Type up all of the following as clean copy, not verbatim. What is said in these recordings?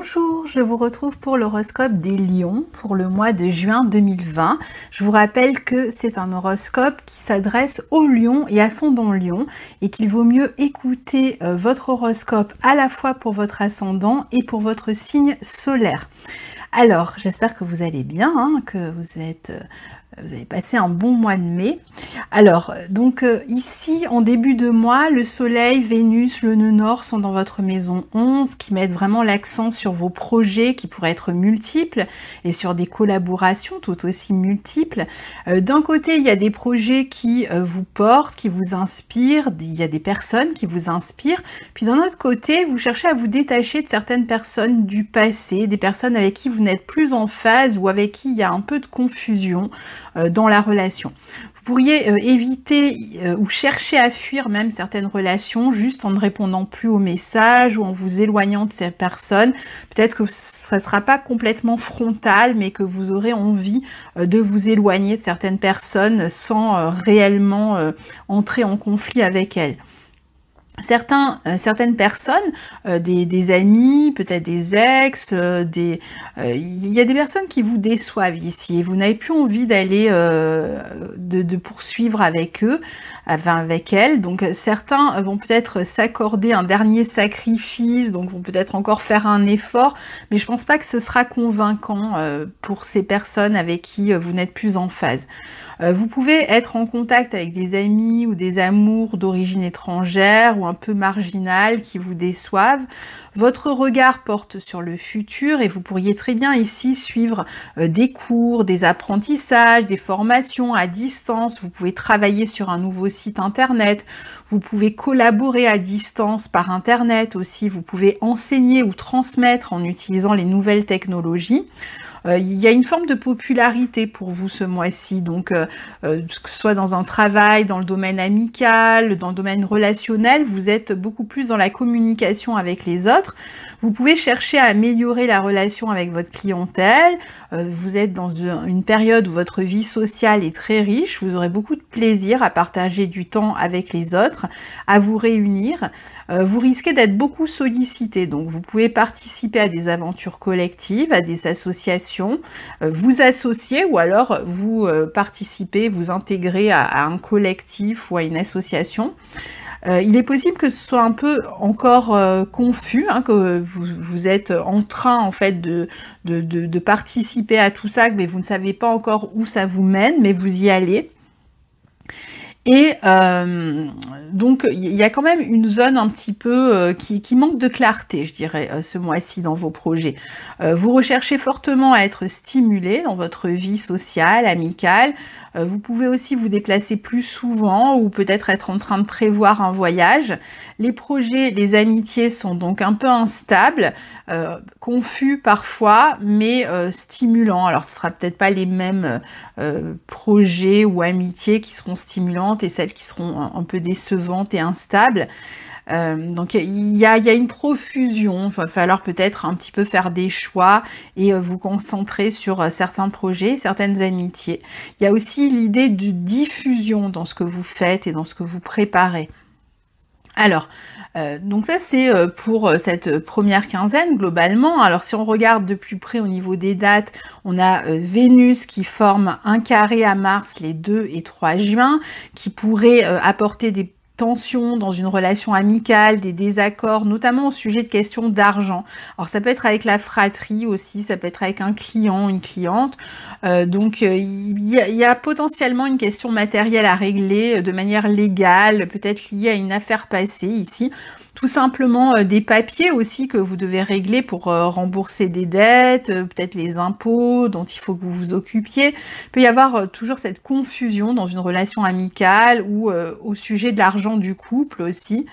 Bonjour, je vous retrouve pour l'horoscope des Lions pour le mois de juin 2020. Je vous rappelle que c'est un horoscope qui s'adresse aux Lions et ascendant Lion et qu'il vaut mieux écouter votre horoscope à la fois pour votre ascendant et pour votre signe solaire. Alors, j'espère que vous allez bien, que vous avez passé un bon mois de mai. Alors, donc ici, en début de mois, le Soleil, Vénus, le nœud Nord sont dans votre maison 11, qui mettent vraiment l'accent sur vos projets qui pourraient être multiples et sur des collaborations tout aussi multiples. D'un côté, il y a des projets qui vous portent, qui vous inspirent, il y a des personnes qui vous inspirent. Puis d'un autre côté, vous cherchez à vous détacher de certaines personnes du passé, des personnes avec qui vous n'êtes plus en phase ou avec qui il y a un peu de confusion dans la relation. Vous pourriez éviter ou chercher à fuir même certaines relations juste en ne répondant plus aux messages ou en vous éloignant de ces personnes. Peut-être que ça ne sera pas complètement frontal, mais que vous aurez envie de vous éloigner de certaines personnes sans réellement entrer en conflit avec elles. Certaines personnes, des amis, peut-être des ex, il y a des personnes qui vous déçoivent ici et vous n'avez plus envie d'aller de poursuivre avec eux, avec elles. Donc certains vont peut-être s'accorder un dernier sacrifice, donc vont peut-être encore faire un effort, mais je pense pas que ce sera convaincant pour ces personnes avec qui vous n'êtes plus en phase. Vous pouvez être en contact avec des amis ou des amours d'origine étrangère ou un peu marginales qui vous déçoivent. Votre regard porte sur le futur et vous pourriez très bien ici suivre des cours, des apprentissages, des formations à distance. Vous pouvez travailler sur un nouveau site internet. Vous pouvez collaborer à distance par internet aussi. Vous pouvez enseigner ou transmettre en utilisant les nouvelles technologies. Il y a une forme de popularité pour vous ce mois-ci, donc que ce soit dans un travail, dans le domaine amical, dans le domaine relationnel, vous êtes beaucoup plus dans la communication avec les autres. Vous pouvez chercher à améliorer la relation avec votre clientèle. Vous êtes dans une période où votre vie sociale est très riche. Vous aurez beaucoup de plaisir à partager du temps avec les autres, à vous réunir. Vous risquez d'être beaucoup sollicité, donc vous pouvez participer à des aventures collectives, à des associations, vous associer ou alors vous participez, vous intégrer à un collectif ou à une association. Il est possible que ce soit un peu encore confus, que vous êtes en train en fait de participer à tout ça, mais vous ne savez pas encore où ça vous mène, mais vous y allez. Et donc il y a quand même une zone un petit peu qui manque de clarté, je dirais, ce mois-ci dans vos projets. Vous recherchez fortement à être stimulé dans votre vie sociale, amicale. Vous pouvez aussi vous déplacer plus souvent ou peut-être être en train de prévoir un voyage. Les projets, les amitiés sont donc un peu instables, confus parfois, mais stimulants. Alors ce ne sera peut-être pas les mêmes projets ou amitiés qui seront stimulantes et celles qui seront un peu décevantes et instables. Donc il y a une profusion, il va falloir peut-être un petit peu faire des choix et vous concentrer sur certains projets, certaines amitiés. Il y a aussi l'idée de diffusion dans ce que vous faites et dans ce que vous préparez. Alors, donc ça c'est pour cette première quinzaine globalement. Alors si on regarde de plus près au niveau des dates, on a Vénus qui forme un carré à Mars les 2 et 3 juin, qui pourrait apporter des tensions dans une relation amicale, des désaccords, notamment au sujet de questions d'argent. Alors ça peut être avec la fratrie aussi, ça peut être avec un client, une cliente. Donc il y a potentiellement une question matérielle à régler de manière légale, peut-être liée à une affaire passée ici. Tout simplement des papiers aussi que vous devez régler pour rembourser des dettes, peut-être les impôts dont il faut que vous vous occupiez. Il peut y avoir toujours cette confusion dans une relation amicale ou au sujet de l'argent du couple aussi.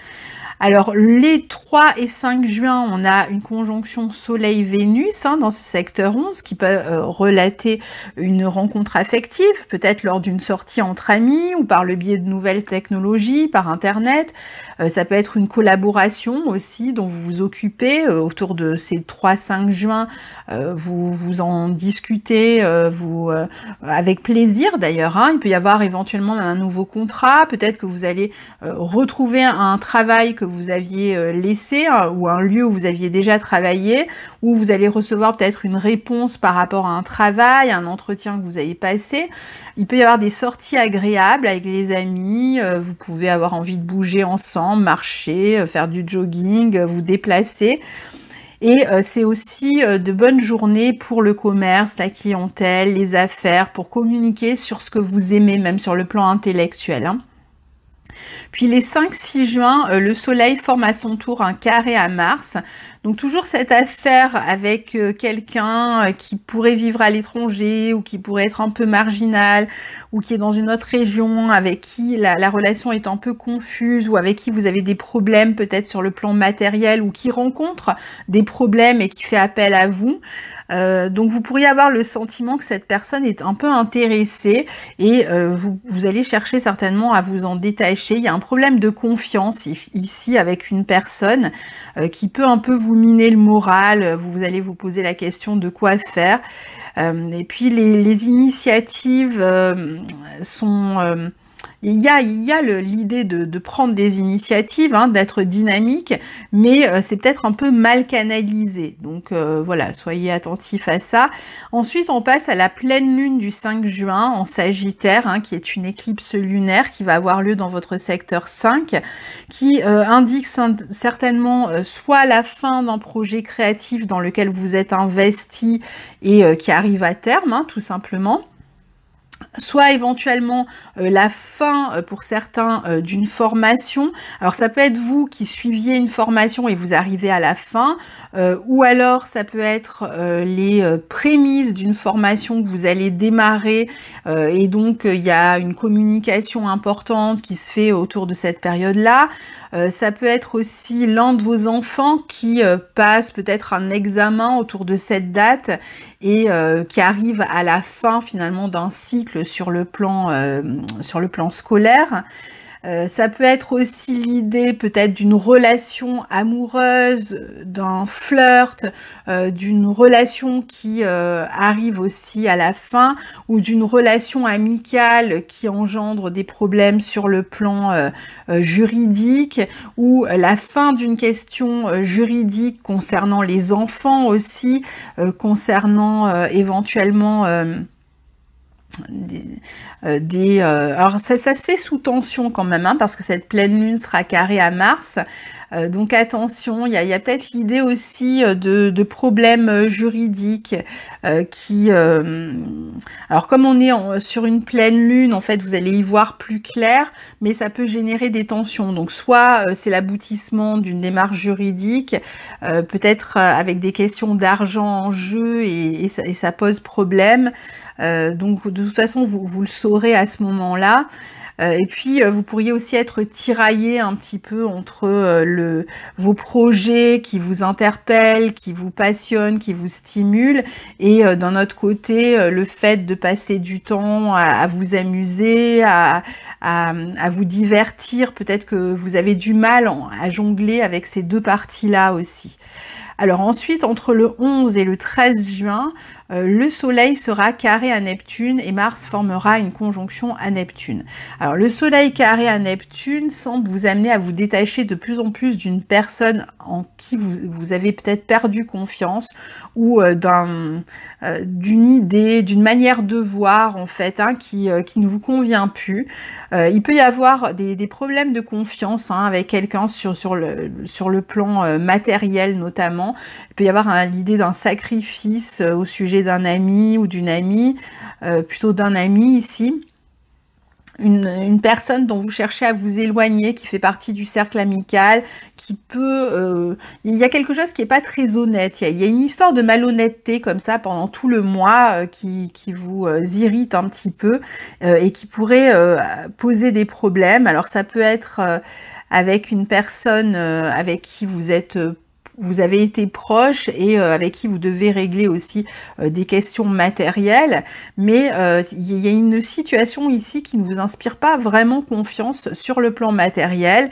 Alors, les 3 et 5 juin, on a une conjonction Soleil-Vénus dans ce secteur 11 qui peut relater une rencontre affective, peut-être lors d'une sortie entre amis ou par le biais de nouvelles technologies, par Internet. Ça peut être une collaboration aussi dont vous vous occupez autour de ces 3-5 juin. Vous en discutez avec plaisir d'ailleurs. Il peut y avoir éventuellement un nouveau contrat. Peut-être que vous allez retrouver un travail que vous aviez laissé, hein, ou un lieu où vous aviez déjà travaillé, où vous allez recevoir peut-être une réponse par rapport à un travail, un entretien que vous avez passé. Il peut y avoir des sorties agréables avec les amis, vous pouvez avoir envie de bouger ensemble, marcher, faire du jogging, vous déplacer. Et c'est aussi de bonnes journées pour le commerce, la clientèle, les affaires, pour communiquer sur ce que vous aimez, même sur le plan intellectuel, hein. Puis les 5-6 juin, le Soleil forme à son tour un carré à Mars. Donc toujours cette affaire avec quelqu'un qui pourrait vivre à l'étranger ou qui pourrait être un peu marginal ou qui est dans une autre région, avec qui la relation est un peu confuse ou avec qui vous avez des problèmes peut-être sur le plan matériel ou qui rencontre des problèmes et qui fait appel à vous. Donc vous pourriez avoir le sentiment que cette personne est un peu intéressée et vous allez chercher certainement à vous en détacher. Il y a un problème de confiance ici avec une personne qui peut un peu vous miner le moral. Vous allez vous poser la question de quoi faire. Et puis les initiatives sont... Il y a l'idée de prendre des initiatives, hein, d'être dynamique, mais c'est peut-être un peu mal canalisé. Donc voilà, soyez attentifs à ça. Ensuite, on passe à la pleine lune du 5 juin en Sagittaire, hein, qui est une éclipse lunaire qui va avoir lieu dans votre secteur 5, qui indique certainement soit la fin d'un projet créatif dans lequel vous êtes investi et qui arrive à terme, hein, tout simplement. Soit éventuellement la fin pour certains d'une formation. Alors ça peut être vous qui suiviez une formation et vous arrivez à la fin, ou alors ça peut être les prémices d'une formation que vous allez démarrer et donc il y a une communication importante qui se fait autour de cette période-là. Ça peut être aussi l'un de vos enfants qui passe peut-être un examen autour de cette date et qui arrive à la fin finalement d'un cycle sur le plan scolaire. Ça peut être aussi l'idée peut-être d'une relation amoureuse, d'un flirt, d'une relation qui arrive aussi à la fin, ou d'une relation amicale qui engendre des problèmes sur le plan juridique, ou la fin d'une question juridique concernant les enfants aussi, concernant éventuellement... alors ça se fait sous tension quand même, hein, parce que cette pleine lune sera carrée à Mars, donc attention, il y a peut-être l'idée aussi de problèmes juridiques qui... alors comme on est sur une pleine lune, en fait vous allez y voir plus clair, mais ça peut générer des tensions. Donc soit c'est l'aboutissement d'une démarche juridique, peut-être avec des questions d'argent en jeu et ça pose problème. Donc de toute façon vous le saurez à ce moment-là. Et puis vous pourriez aussi être tiraillé un petit peu entre vos projets qui vous interpellent, qui vous passionnent, qui vous stimulent, et d'un autre côté le fait de passer du temps à vous amuser, à vous divertir. Peut-être que vous avez du mal à jongler avec ces deux parties-là aussi. Alors ensuite, entre le 11 et le 13 juin, le Soleil sera carré à Neptune et Mars formera une conjonction à Neptune. Alors le Soleil carré à Neptune semble vous amener à vous détacher de plus en plus d'une personne en qui vous avez peut-être perdu confiance, ou d'une idée, d'une manière de voir en fait, hein, qui ne vous convient plus. Il peut y avoir des problèmes de confiance, hein, avec quelqu'un sur le plan matériel notamment. Il peut y avoir l'idée d'un sacrifice au sujet d'un ami ou d'une amie, plutôt d'un ami ici. Une personne dont vous cherchez à vous éloigner, qui fait partie du cercle amical, qui peut... il y a quelque chose qui n'est pas très honnête. Il y a une histoire de malhonnêteté comme ça pendant tout le mois qui vous irrite un petit peu et qui pourrait poser des problèmes. Alors ça peut être avec une personne avec qui vous êtes vous avez été proche et avec qui vous devez régler aussi des questions matérielles, mais il y a une situation ici qui ne vous inspire pas vraiment confiance sur le plan matériel.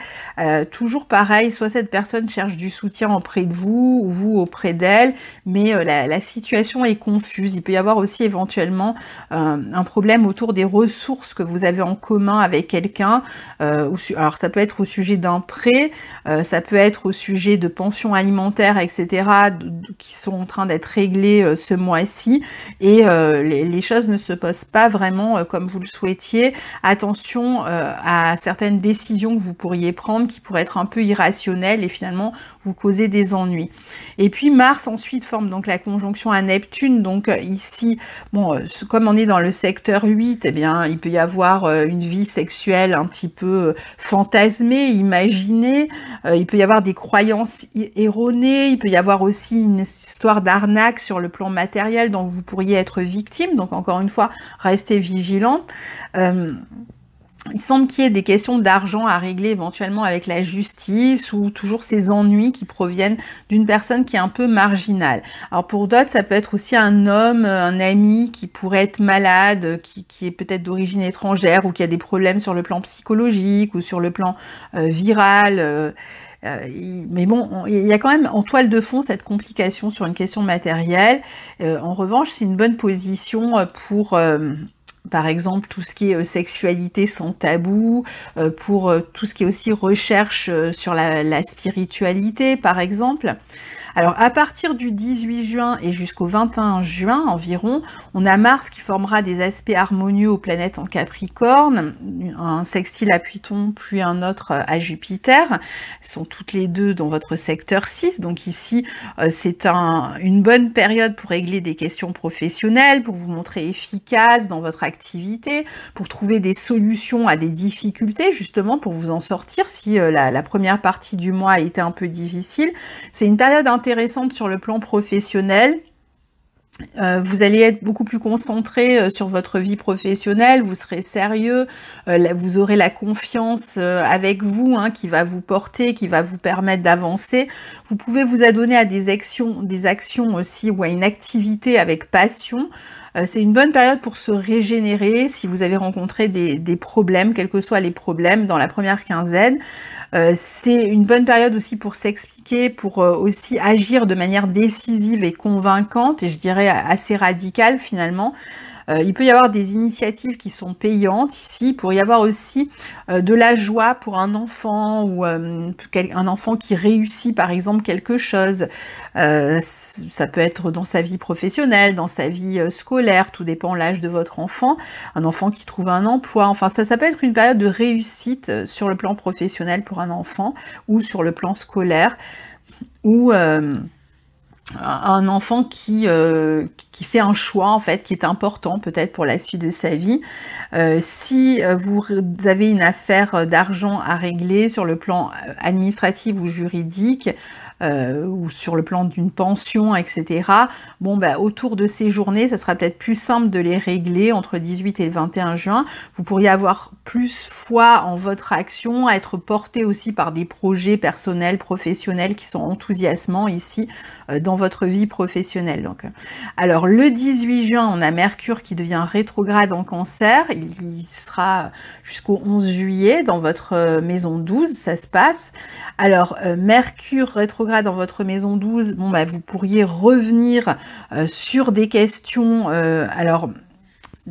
Toujours pareil, soit cette personne cherche du soutien auprès de vous ou vous auprès d'elle, mais la situation est confuse. Il peut y avoir aussi éventuellement un problème autour des ressources que vous avez en commun avec quelqu'un. Alors ça peut être au sujet d'un prêt, ça peut être au sujet de pensions alimentaires, etc., qui sont en train d'être réglées ce mois-ci, et les choses ne se posent pas vraiment comme vous le souhaitiez. Attention à certaines décisions que vous pourriez prendre qui pourraient être un peu irrationnelles et finalement vous causer des ennuis. Et puis Mars ensuite forme donc la conjonction à Neptune, donc ici, bon, comme on est dans le secteur 8, eh bien, il peut y avoir une vie sexuelle un petit peu fantasmée, imaginée, il peut y avoir des croyances erronées, il peut y avoir aussi une histoire d'arnaque sur le plan matériel dont vous pourriez être victime, donc encore une fois, restez vigilant. Il semble qu'il y ait des questions d'argent à régler éventuellement avec la justice ou toujours ces ennuis qui proviennent d'une personne qui est un peu marginale. Alors pour d'autres, ça peut être aussi un homme, un ami qui pourrait être malade, qui est peut-être d'origine étrangère ou qui a des problèmes sur le plan psychologique ou sur le plan viral. Mais bon, il y a quand même en toile de fond cette complication sur une question matérielle. En revanche, c'est une bonne position pour... par exemple, tout ce qui est sexualité sans tabou, pour tout ce qui est aussi recherche sur la spiritualité, par exemple. Alors, à partir du 18 juin et jusqu'au 21 juin environ, on a Mars qui formera des aspects harmonieux aux planètes en Capricorne, un sextile à Pluton, puis un autre à Jupiter. Elles sont toutes les deux dans votre secteur 6. Donc ici, c'est une bonne période pour régler des questions professionnelles, pour vous montrer efficace dans votre activité, pour trouver des solutions à des difficultés, justement, pour vous en sortir si la première partie du mois a été un peu difficile. C'est une période intéressante sur le plan professionnel. Vous allez être beaucoup plus concentré sur votre vie professionnelle, vous serez sérieux, vous aurez la confiance avec vous qui va vous porter, qui va vous permettre d'avancer. Vous pouvez vous adonner à des actions aussi ou à une activité avec passion. C'est une bonne période pour se régénérer si vous avez rencontré des problèmes, quels que soient les problèmes dans la première quinzaine. C'est une bonne période aussi pour s'expliquer, pour aussi agir de manière décisive et convaincante, et je dirais assez radicale finalement. Il peut y avoir des initiatives qui sont payantes ici. Il pourrait y avoir aussi de la joie pour un enfant ou un enfant qui réussit par exemple quelque chose. Ça peut être dans sa vie professionnelle, dans sa vie scolaire, tout dépend de l'âge de votre enfant. Un enfant qui trouve un emploi, enfin ça peut être une période de réussite sur le plan professionnel pour un enfant ou sur le plan scolaire, ou un enfant qui fait un choix en fait qui est important peut-être pour la suite de sa vie. Si vous avez une affaire d'argent à régler sur le plan administratif ou juridique, ou sur le plan d'une pension, etc. Bon, autour de ces journées, ça sera peut-être plus simple de les régler entre 18 et le 21 juin. Vous pourriez avoir plus foi en votre action, être porté aussi par des projets personnels, professionnels qui sont enthousiasmants ici dans votre vie professionnelle. Donc, alors, le 18 juin, on a Mercure qui devient rétrograde en Cancer. Il sera jusqu'au 11 juillet dans votre maison 12, ça se passe. Alors, Mercure rétrograde dans votre maison 12, bon, vous pourriez revenir sur des questions. Alors,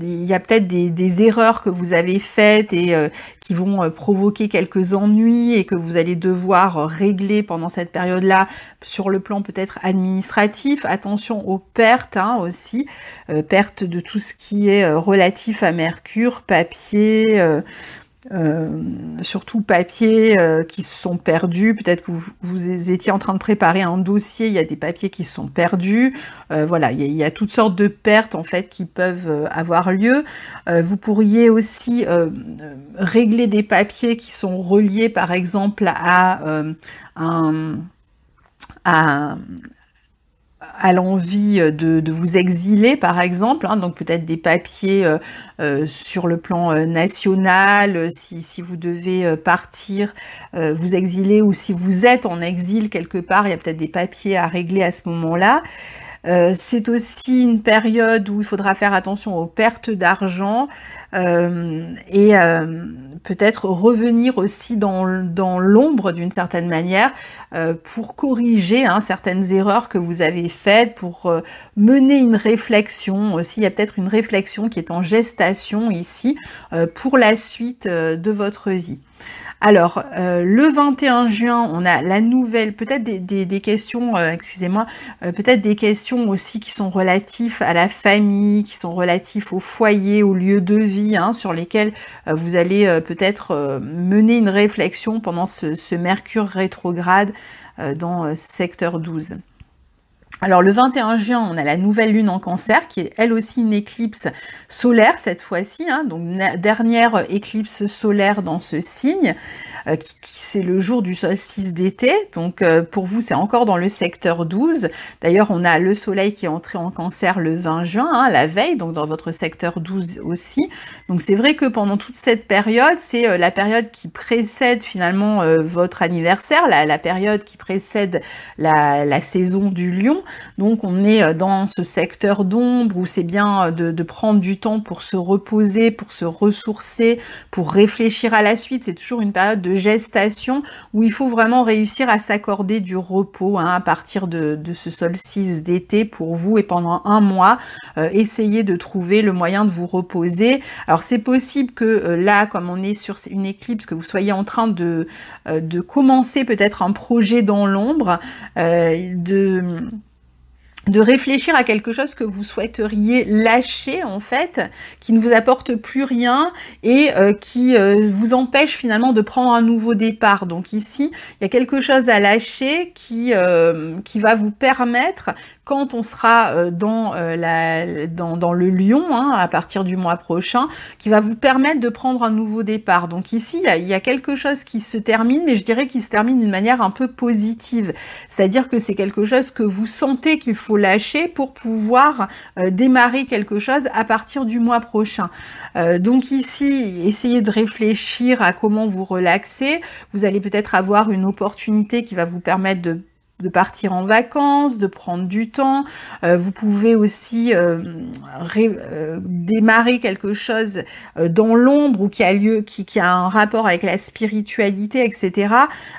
il y a peut-être des erreurs que vous avez faites et qui vont provoquer quelques ennuis et que vous allez devoir régler pendant cette période-là sur le plan peut-être administratif. Attention aux pertes aussi, pertes de tout ce qui est relatif à Mercure, papier, surtout papiers qui se sont perdus. Peut-être que vous étiez en train de préparer un dossier, il y a des papiers qui se sont perdus. Voilà, il y a toutes sortes de pertes en fait qui peuvent avoir lieu. Vous pourriez aussi régler des papiers qui sont reliés par exemple à à l'envie de vous exiler, par exemple, hein, donc peut-être des papiers sur le plan national, si vous devez partir, vous exiler, ou si vous êtes en exil quelque part, il y a peut-être des papiers à régler à ce moment-là. C'est aussi une période où il faudra faire attention aux pertes d'argent et peut-être revenir aussi dans l'ombre d'une certaine manière pour corriger certaines erreurs que vous avez faites, pour mener une réflexion aussi. Il y a peut-être une réflexion qui est en gestation ici pour la suite de votre vie. Alors, le 21 juin, on a la nouvelle, peut-être des questions, excusez-moi, peut-être des questions aussi qui sont relatives à la famille, qui sont relatives au foyer, au lieu de vie, sur lesquels vous allez peut-être mener une réflexion pendant ce Mercure rétrograde dans ce secteur 12. Alors le 21 juin, on a la nouvelle lune en Cancer, qui est elle aussi une éclipse solaire cette fois-ci, donc dernière éclipse solaire dans ce signe, c'est le jour du solstice d'été, donc pour vous c'est encore dans le secteur 12, d'ailleurs on a le soleil qui est entré en Cancer le 20 juin, la veille, donc dans votre secteur 12 aussi, donc c'est vrai que pendant toute cette période, c'est la période qui précède finalement votre anniversaire, la période qui précède la saison du lion. Donc on est dans ce secteur d'ombre où c'est bien de prendre du temps pour se reposer, pour se ressourcer, pour réfléchir à la suite. C'est toujours une période de gestation où il faut vraiment réussir à s'accorder du repos à partir de ce solstice d'été pour vous, et pendant un mois, essayez de trouver le moyen de vous reposer. Alors c'est possible que là, comme on est sur une éclipse, que vous soyez en train de commencer peut-être un projet dans l'ombre, de réfléchir à quelque chose que vous souhaiteriez lâcher en fait, qui ne vous apporte plus rien et qui vous empêche finalement de prendre un nouveau départ. Donc ici, il y a quelque chose à lâcher qui va vous permettre, quand on sera dans le lion, à partir du mois prochain, qui va vous permettre de prendre un nouveau départ. Donc ici, il y a quelque chose qui se termine, mais je dirais qu'il se termine d'une manière un peu positive. C'est-à-dire que c'est quelque chose que vous sentez qu'il faut lâcher pour pouvoir démarrer quelque chose à partir du mois prochain. Donc ici, essayez de réfléchir à comment vous relaxer. Vous allez peut-être avoir une opportunité qui va vous permettre de partir en vacances, de prendre du temps. Vous pouvez aussi démarrer quelque chose dans l'ombre ou qui a un rapport avec la spiritualité, etc.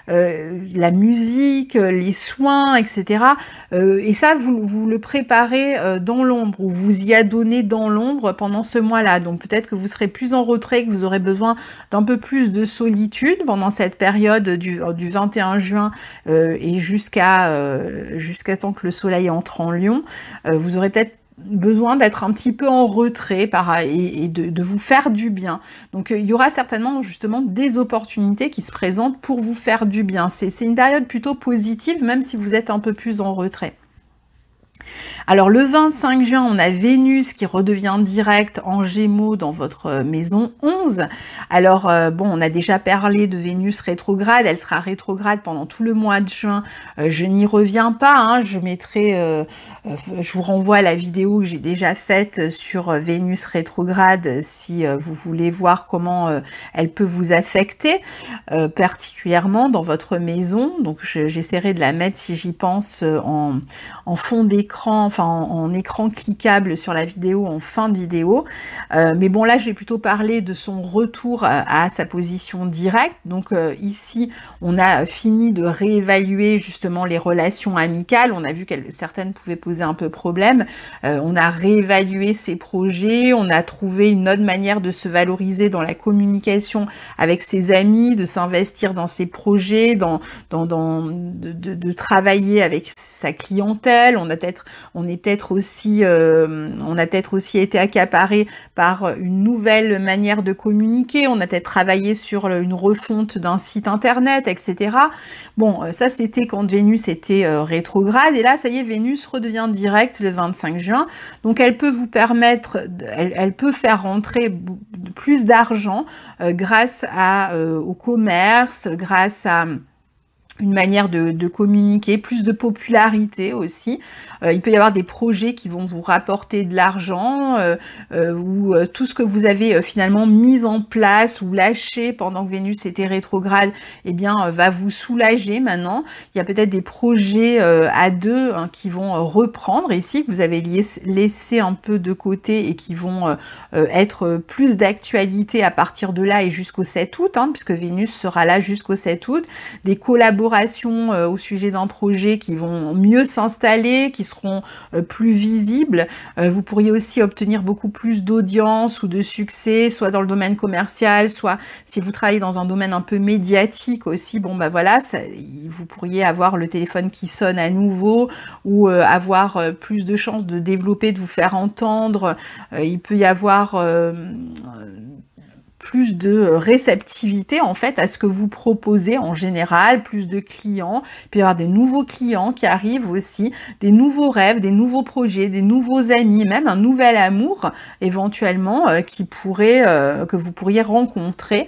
La musique, les soins, etc. Et ça, vous le préparez dans l'ombre, ou vous y adonnez dans l'ombre pendant ce mois-là. Donc peut-être que vous serez plus en retrait, que vous aurez besoin d'un peu plus de solitude pendant cette période du 21 juin et jusqu'à temps que le soleil entre en lion. Vous aurez peut-être besoin d'être un petit peu en retrait et de vous faire du bien. Donc il y aura certainement justement des opportunités qui se présentent pour vous faire du bien. C'est une période plutôt positive, même si vous êtes un peu plus en retrait. Alors le 25 juin, on a Vénus qui redevient directe en Gémeaux dans votre maison 11. Alors bon, on a déjà parlé de Vénus rétrograde, elle sera rétrograde pendant tout le mois de juin. Je n'y reviens pas, je mettrai, je vous renvoie à la vidéo que j'ai déjà faite sur Vénus rétrograde si vous voulez voir comment elle peut vous affecter particulièrement dans votre maison. Donc j'essaierai de la mettre, si j'y pense, en fond d'écran, enfin en écran cliquable sur la vidéo, en fin de vidéo. Mais bon, là, je vais plutôt parler de son retour à sa position directe. Donc ici, on a fini de réévaluer justement les relations amicales. On a vu que certaines pouvaient poser un peu problème. On a réévalué ses projets. On a trouvé une autre manière de se valoriser dans la communication avec ses amis, de s'investir dans ses projets, de travailler avec sa clientèle. On a peut-être aussi été accaparé par une nouvelle manière de communiquer. On a peut-être travaillé sur une refonte d'un site internet, etc. Bon, ça c'était quand Vénus était rétrograde, et là ça y est, Vénus redevient directe le 25 juin. Donc elle peut vous permettre, elle peut faire rentrer plus d'argent grâce au commerce, grâce à une manière de communiquer, plus de popularité aussi. Il peut y avoir des projets qui vont vous rapporter de l'argent ou tout ce que vous avez finalement mis en place ou lâché pendant que Vénus était rétrograde, eh bien va vous soulager maintenant. Il y a peut-être des projets à deux hein, qui vont reprendre ici, que vous avez laissé un peu de côté et qui vont être plus d'actualité à partir de là et jusqu'au 7 août, hein, puisque Vénus sera là jusqu'au 7 août. Des collaborations au sujet d'un projet qui vont mieux s'installer, qui seront plus visibles. Vous pourriez aussi obtenir beaucoup plus d'audience ou de succès, soit dans le domaine commercial, soit si vous travaillez dans un domaine un peu médiatique aussi, bon bah voilà, vous pourriez avoir le téléphone qui sonne à nouveau ou avoir plus de chances de développer, de vous faire entendre. Il peut y avoir plus de réceptivité en fait à ce que vous proposez en général, plus de clients, il peut y avoir des nouveaux clients qui arrivent aussi, des nouveaux rêves, des nouveaux projets, des nouveaux amis, même un nouvel amour éventuellement que vous pourriez rencontrer,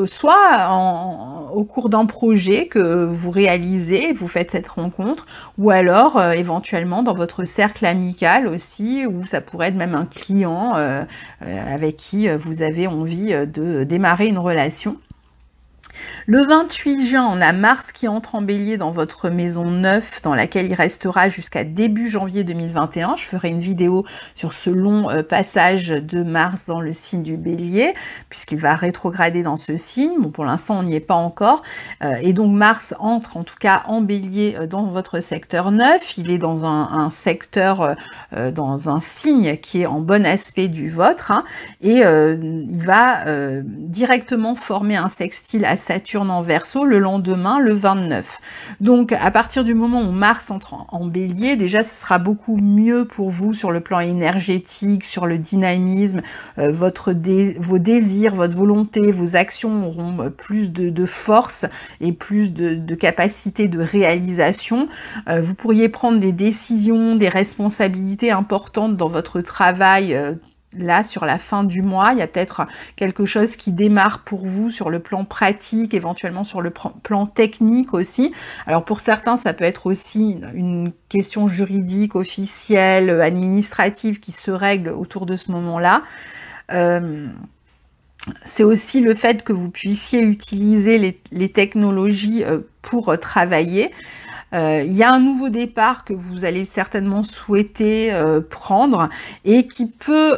soit au cours d'un projet que vous réalisez, vous faites cette rencontre, ou alors éventuellement dans votre cercle amical aussi, ou ça pourrait être même un client avec qui vous avez envie de démarrer une relation. Le 28 juin, on a Mars qui entre en Bélier dans votre maison 9, dans laquelle il restera jusqu'à début janvier 2021. Je ferai une vidéo sur ce long passage de Mars dans le signe du Bélier, puisqu'il va rétrograder dans ce signe. Bon, pour l'instant, on n'y est pas encore. Et donc, Mars entre en tout cas en Bélier dans votre secteur 9. Il est dans un secteur, dans un signe qui est en bon aspect du vôtre. Hein, et il va directement former un sextile à Saturne en Verseau le lendemain, le 29. Donc, à partir du moment où Mars entre en Bélier, déjà, ce sera beaucoup mieux pour vous sur le plan énergétique, sur le dynamisme, vos désirs, votre volonté, vos actions auront plus de force et plus de capacité de réalisation. Vous pourriez prendre des décisions, des responsabilités importantes dans votre travail, là, sur la fin du mois, il y a peut-être quelque chose qui démarre pour vous sur le plan pratique, éventuellement sur le plan technique aussi. Alors pour certains, ça peut être aussi une question juridique, officielle, administrative qui se règle autour de ce moment-là. C'est aussi le fait que vous puissiez utiliser les technologies pour travailler. Il y a un nouveau départ que vous allez certainement souhaiter prendre et qui peut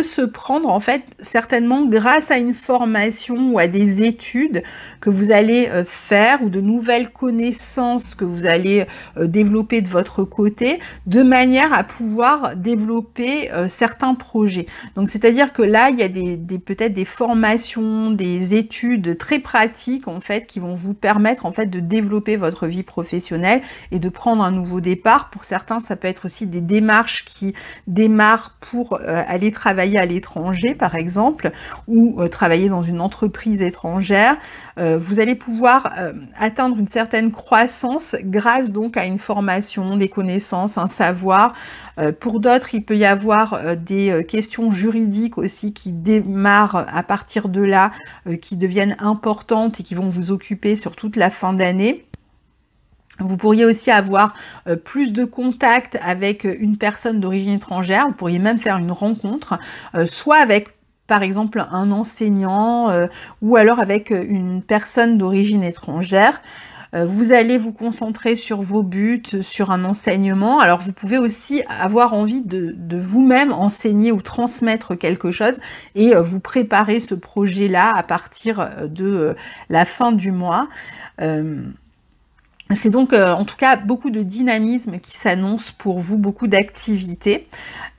se prendre en fait certainement grâce à une formation ou à des études que vous allez faire ou de nouvelles connaissances que vous allez développer de votre côté de manière à pouvoir développer certains projets. Donc c'est-à-dire que là il y a peut-être des formations, des études très pratiques en fait qui vont vous permettre en fait de développer votre vie professionnelle et de prendre un nouveau départ. Pour certains ça peut être aussi des démarches qui démarrent pour aller travailler à l'étranger par exemple ou travailler dans une entreprise étrangère. Vous allez pouvoir atteindre une certaine croissance grâce donc à une formation, des connaissances, un savoir. Pour d'autres, il peut y avoir des questions juridiques aussi qui démarrent à partir de là, qui deviennent importantes et qui vont vous occuper sur toute la fin d'année. Vous pourriez aussi avoir plus de contact avec une personne d'origine étrangère. Vous pourriez même faire une rencontre, soit avec par exemple un enseignant ou alors avec une personne d'origine étrangère. Vous allez vous concentrer sur vos buts, sur un enseignement. Alors vous pouvez aussi avoir envie de vous-même enseigner ou transmettre quelque chose et vous préparer ce projet-là à partir de la fin du mois. C'est donc en tout cas beaucoup de dynamisme qui s'annonce pour vous, beaucoup d'activités.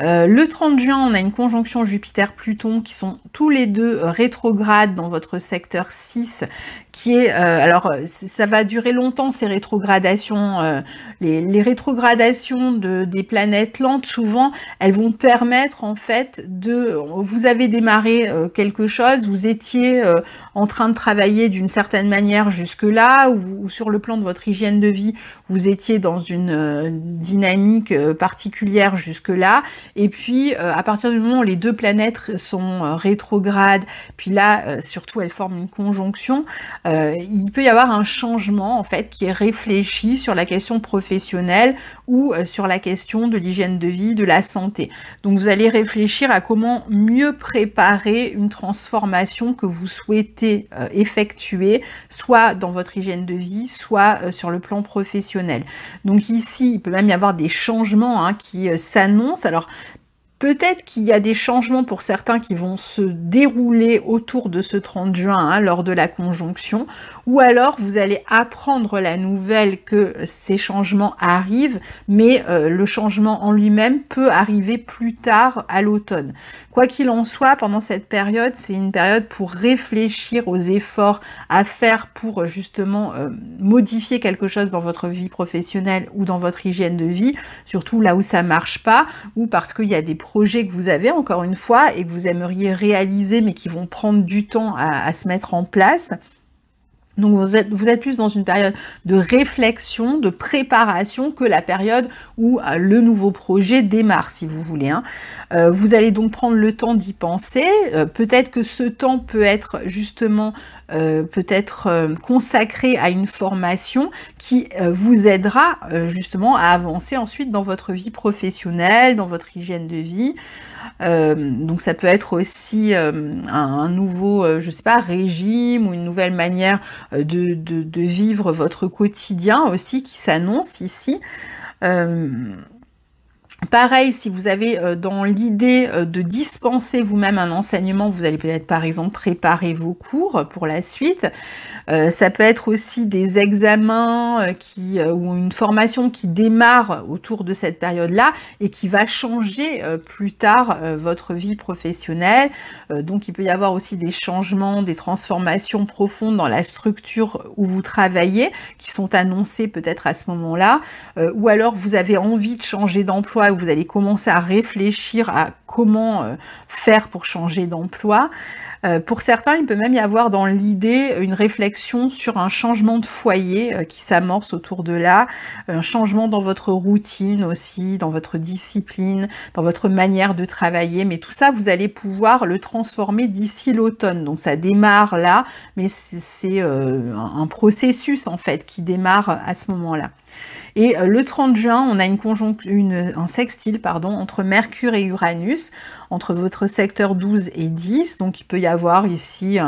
Le 30 juin, on a une conjonction Jupiter-Pluton qui sont tous les deux rétrogrades dans votre secteur 6, qui est, alors ça va durer longtemps ces rétrogradations, les rétrogradations des planètes lentes, souvent, elles vont permettre en fait vous avez démarré quelque chose, vous étiez en train de travailler d'une certaine manière jusque-là, ou sur le plan de votre hygiène de vie, vous étiez dans une dynamique particulière jusque-là, et puis à partir du moment où les deux planètes sont rétrogrades, puis là surtout elles forment une conjonction, il peut y avoir un changement en fait qui est réfléchi sur la question professionnelle ou sur la question de l'hygiène de vie, de la santé. Donc vous allez réfléchir à comment mieux préparer une transformation que vous souhaitez effectuer, soit dans votre hygiène de vie, soit sur le plan professionnel. Donc ici, il peut même y avoir des changements qui s'annoncent. Alors, peut-être qu'il y a des changements pour certains qui vont se dérouler autour de ce 30 juin lors de la conjonction, ou alors vous allez apprendre la nouvelle que ces changements arrivent, mais le changement en lui-même peut arriver plus tard à l'automne. Quoi qu'il en soit, pendant cette période, c'est une période pour réfléchir aux efforts à faire pour justement modifier quelque chose dans votre vie professionnelle ou dans votre hygiène de vie, surtout là où ça marche pas, ou parce qu'il y a des projets que vous avez, encore une fois, et que vous aimeriez réaliser, mais qui vont prendre du temps à se mettre en place. Donc vous êtes plus dans une période de réflexion, de préparation que la période où le nouveau projet démarre, si vous voulez. Vous allez donc prendre le temps d'y penser. Peut-être que ce temps peut être justement consacré à une formation qui vous aidera justement à avancer ensuite dans votre vie professionnelle, dans votre hygiène de vie. Donc ça peut être aussi un nouveau, je sais pas, régime ou une nouvelle manière de vivre votre quotidien aussi qui s'annonce ici. Pareil, si vous avez dans l'idée de dispenser vous-même un enseignement, vous allez peut-être par exemple préparer vos cours pour la suite. Ça peut être aussi des examens ou une formation qui démarre autour de cette période-là et qui va changer plus tard votre vie professionnelle. Donc il peut y avoir aussi des changements, des transformations profondes dans la structure où vous travaillez qui sont annoncées peut-être à ce moment-là. Ou alors vous avez envie de changer d'emploi, où vous allez commencer à réfléchir à comment faire pour changer d'emploi. Pour certains, il peut même y avoir dans l'idée une réflexion sur un changement de foyer qui s'amorce autour de là, un changement dans votre routine aussi, dans votre discipline, dans votre manière de travailler, mais tout ça, vous allez pouvoir le transformer d'ici l'automne. Donc ça démarre là, mais c'est un processus en fait qui démarre à ce moment-là. Et le 30 juin, on a un sextile entre Mercure et Uranus, entre votre secteur 12 et 10. Donc il peut y avoir ici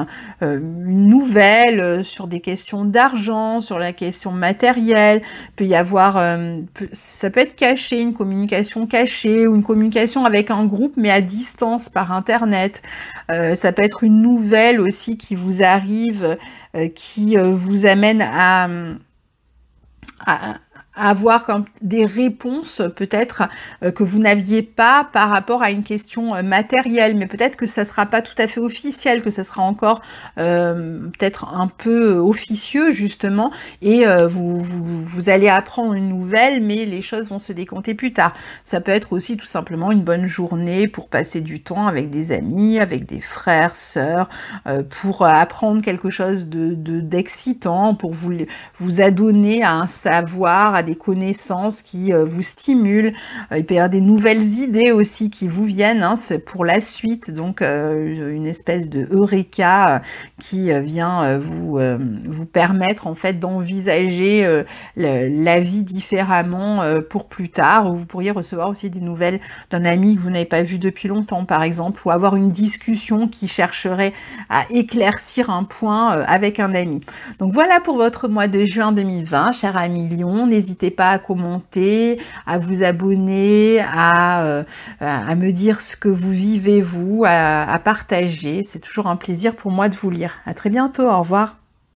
une nouvelle sur des questions d'argent, sur la question matérielle. Il peut y avoir, ça peut être caché, une communication cachée ou une communication avec un groupe mais à distance par Internet. Ça peut être une nouvelle aussi qui vous arrive, qui vous amène à avoir des réponses peut-être que vous n'aviez pas par rapport à une question matérielle, mais peut-être que ça sera pas tout à fait officiel, que ça sera encore peut-être un peu officieux justement, et vous allez apprendre une nouvelle, mais les choses vont se décompter plus tard. Ça peut être aussi tout simplement une bonne journée pour passer du temps avec des amis, avec des frères, sœurs, pour apprendre quelque chose d'excitant, pour vous adonner à un savoir, à des connaissances qui vous stimulent. Il peut y avoir des nouvelles idées aussi qui vous viennent, c'est pour la suite, donc une espèce de eureka qui vient vous permettre en fait d'envisager la vie différemment pour plus tard, ou vous pourriez recevoir aussi des nouvelles d'un ami que vous n'avez pas vu depuis longtemps par exemple, ou avoir une discussion qui chercherait à éclaircir un point avec un ami. Donc voilà pour votre mois de juin 2020, cher ami Lion. N'hésitez pas à commenter, à vous abonner, à me dire ce que vous vivez vous, à partager. C'est toujours un plaisir pour moi de vous lire. À très bientôt, au revoir.